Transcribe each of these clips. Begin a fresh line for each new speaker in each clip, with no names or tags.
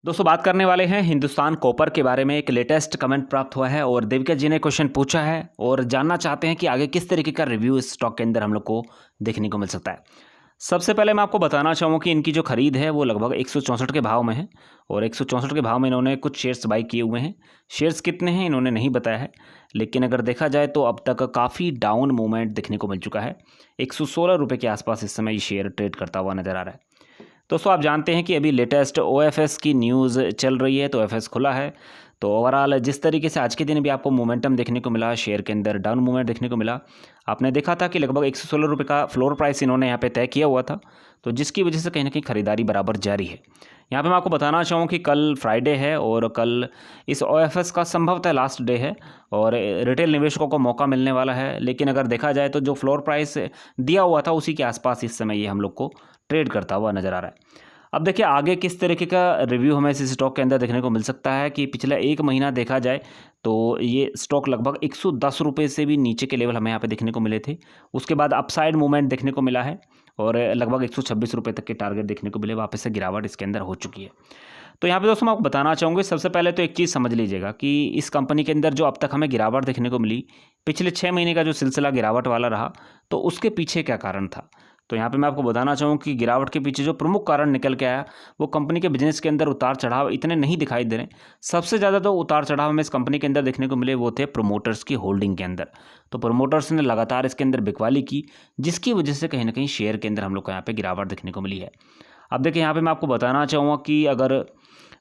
दोस्तों बात करने वाले हैं हिंदुस्तान कॉपर के बारे में। एक लेटेस्ट कमेंट प्राप्त हुआ है और देविका जी ने क्वेश्चन पूछा है और जानना चाहते हैं कि आगे किस तरीके का रिव्यू इस स्टॉक के अंदर हम लोग को देखने को मिल सकता है। सबसे पहले मैं आपको बताना चाहूँगा कि इनकी जो खरीद है वो लगभग 164 के भाव में है और 164 के भाव में इन्होंने कुछ शेयर्स बाई किए हुए हैं। शेयर्स कितने हैं इन्होंने नहीं बताया है, लेकिन अगर देखा जाए तो अब तक काफ़ी डाउन मूवमेंट देखने को मिल चुका है। 116 रुपये के आसपास इस समय ये शेयर ट्रेड करता हुआ नज़र आ रहा है। दोस्तों आप जानते हैं कि अभी लेटेस्ट OFS की न्यूज़ चल रही है, तो OFS खुला है। तो ओवरऑल जिस तरीके से आज के दिन भी आपको मोमेंटम देखने को मिला, शेयर के अंदर डाउन मूवमेंट देखने को मिला। आपने देखा था कि लगभग 116 रुपये का फ्लोर प्राइस इन्होंने यहाँ पे तय किया हुआ था, तो जिसकी वजह से कहीं ना कहीं खरीदारी बराबर जारी है। यहाँ पे मैं आपको बताना चाहूँ कि कल फ्राइडे है और कल इस OFS का संभवतः लास्ट डे है और रिटेल निवेशकों को मौका मिलने वाला है। लेकिन अगर देखा जाए तो जो फ्लोर प्राइस दिया हुआ था उसी के आसपास इस समय ये हम लोग को ट्रेड करता हुआ नज़र आ रहा है। अब देखिए आगे किस तरीके का रिव्यू हमें इस स्टॉक के अंदर देखने को मिल सकता है कि पिछला एक महीना देखा जाए तो ये स्टॉक लगभग 110 रुपये से भी नीचे के लेवल हमें यहाँ पे देखने को मिले थे। उसके बाद अपसाइड मूवमेंट देखने को मिला है और लगभग 126 रुपये तक के टारगेट देखने को मिले। वापस से गिरावट इसके अंदर हो चुकी है। तो यहाँ पे दोस्तों मैं आपको बताना चाहूँगी, सबसे पहले तो एक चीज़ समझ लीजिएगा कि इस कंपनी के अंदर जो अब तक हमें गिरावट देखने को मिली, पिछले 6 महीने का जो सिलसिला गिरावट वाला रहा, तो उसके पीछे क्या कारण था। तो यहाँ पे मैं आपको बताना चाहूँ कि गिरावट के पीछे जो प्रमुख कारण निकल के आया वो कंपनी के बिजनेस के अंदर उतार चढ़ाव इतने नहीं दिखाई दे रहे। सबसे ज़्यादा तो उतार चढ़ाव हमें इस कंपनी के अंदर देखने को मिले वो थे प्रोमोटर्स की होल्डिंग के अंदर। तो प्रोमोटर्स ने लगातार इसके अंदर बिकवाली की, जिसकी वजह से कहीं ना कहीं शेयर के अंदर हम लोग को यहाँ पे गिरावट देखने को मिली है। अब देखिए यहाँ पे मैं आपको बताना चाहूँगा कि अगर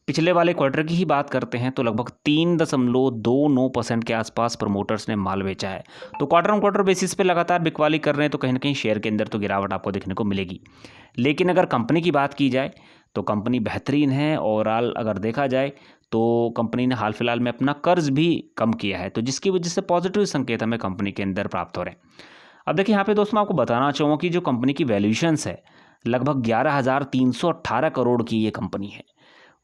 पिछले वाले क्वार्टर की ही बात करते हैं तो लगभग 3.29% के आसपास प्रमोटर्स ने माल बेचा है। तो क्वार्टर ऑन क्वार्टर बेसिस पे लगातार बिकवाली कर रहे हैं, तो कहीं ना कहीं शेयर के अंदर तो गिरावट आपको देखने को मिलेगी। लेकिन अगर कंपनी की बात की जाए तो कंपनी बेहतरीन है। ओवरऑल अगर देखा जाए तो कंपनी ने हाल फिलहाल में अपना कर्ज भी कम किया है, तो जिसकी वजह से पॉजिटिव संकेत हमें कंपनी के अंदर प्राप्त हो रहे हैं। अब देखिए यहाँ पे दोस्तों मैं आपको बताना चाहूँगा कि जो कंपनी की वैल्यूएशंस है लगभग 11,318 करोड़ की ये कंपनी है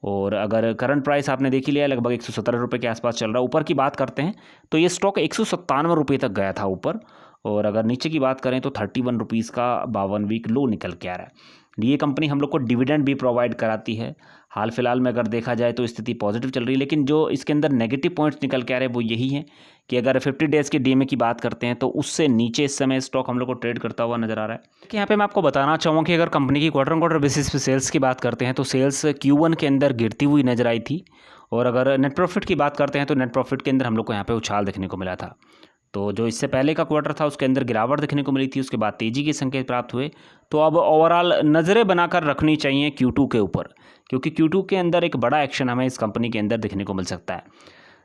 और अगर करंट प्राइस आपने देख ही लिया लगभग 117 रुपये के आसपास चल रहा है। ऊपर की बात करते हैं तो ये स्टॉक 197 रुपये तक गया था ऊपर, और अगर नीचे की बात करें तो 31 रुपीज़ का 52 वीक लो निकल के आ रहा है। ये कंपनी हम लोग को डिविडेंड भी प्रोवाइड कराती है। हाल फिलहाल में अगर देखा जाए तो स्थिति पॉजिटिव चल रही है, लेकिन जो इसके अंदर नेगेटिव पॉइंट्स निकल के आ रहे हैं वो यही है कि अगर 50 डेज़ के डीएमए की बात करते हैं तो उससे नीचे इस समय स्टॉक हम लोग को ट्रेड करता हुआ नजर आ रहा है। कि यहाँ पे मैं आपको बताना चाहूँगा कि अगर कंपनी की क्वार्टर ऑन क्वार्टर बेसिस पे सेल्स की बात करते हैं तो सेल्स Q1 के अंदर गिरती हुई नजर आई थी, और अगर नेट प्रॉफिट की बात करते हैं तो नेट प्रॉफिट के अंदर हम लोग को यहाँ पे उछाल देखने को मिला था। तो जो इससे पहले का क्वार्टर था उसके अंदर गिरावट देखने को मिली थी, उसके बाद तेज़ी के संकेत प्राप्त हुए। तो अब ओवरऑल नज़रें बनाकर रखनी चाहिए Q2 के ऊपर, क्योंकि Q2 के अंदर एक बड़ा एक्शन हमें इस कंपनी के अंदर देखने को मिल सकता है।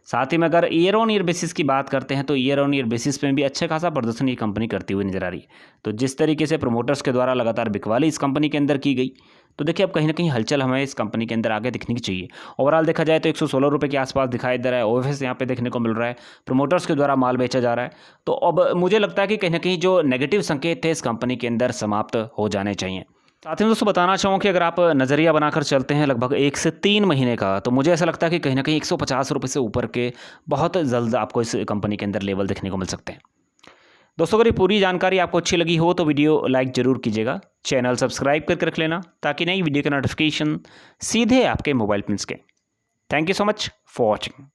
साथ ही में अगर ईयर ऑन ईयर बेसिस की बात करते हैं तो ईयर ऑन ईयर बेसिस में भी अच्छे खासा प्रदर्शन ये कंपनी करती हुई नजर आ रही है। तो जिस तरीके से प्रमोटर्स के द्वारा लगातार बिकवाली इस कंपनी के अंदर की गई, तो देखिए अब कहीं ना कहीं हलचल हमें इस कंपनी के अंदर आगे दिखनी चाहिए। ओवरऑल देखा जाए तो 116 रुपये के आसपास दिखाई दे रहा है। OFS यहाँ पे देखने को मिल रहा है, प्रमोटर्स के द्वारा माल बेचा जा रहा है। तो अब मुझे लगता है कि कहीं ना कहीं जो नेगेटिव संकेत थे इस कंपनी के अंदर समाप्त हो जाने चाहिए। साथ ही दोस्तों बताना चाहूँ कि अगर आप नज़रिया बनाकर चलते हैं लगभग 1 से 3 महीने का, तो मुझे ऐसा लगता है कि कहीं ना कहीं 150 रुपये से ऊपर के बहुत जल्द आपको इस कंपनी के अंदर लेवल देखने को मिल सकते हैं। दोस्तों अगर ये पूरी जानकारी आपको अच्छी लगी हो तो वीडियो लाइक ज़रूर कीजिएगा, चैनल सब्सक्राइब करके रख लेना ताकि नई वीडियो का नोटिफिकेशन सीधे आपके मोबाइल पे मिल सके। Thank you so much for watching.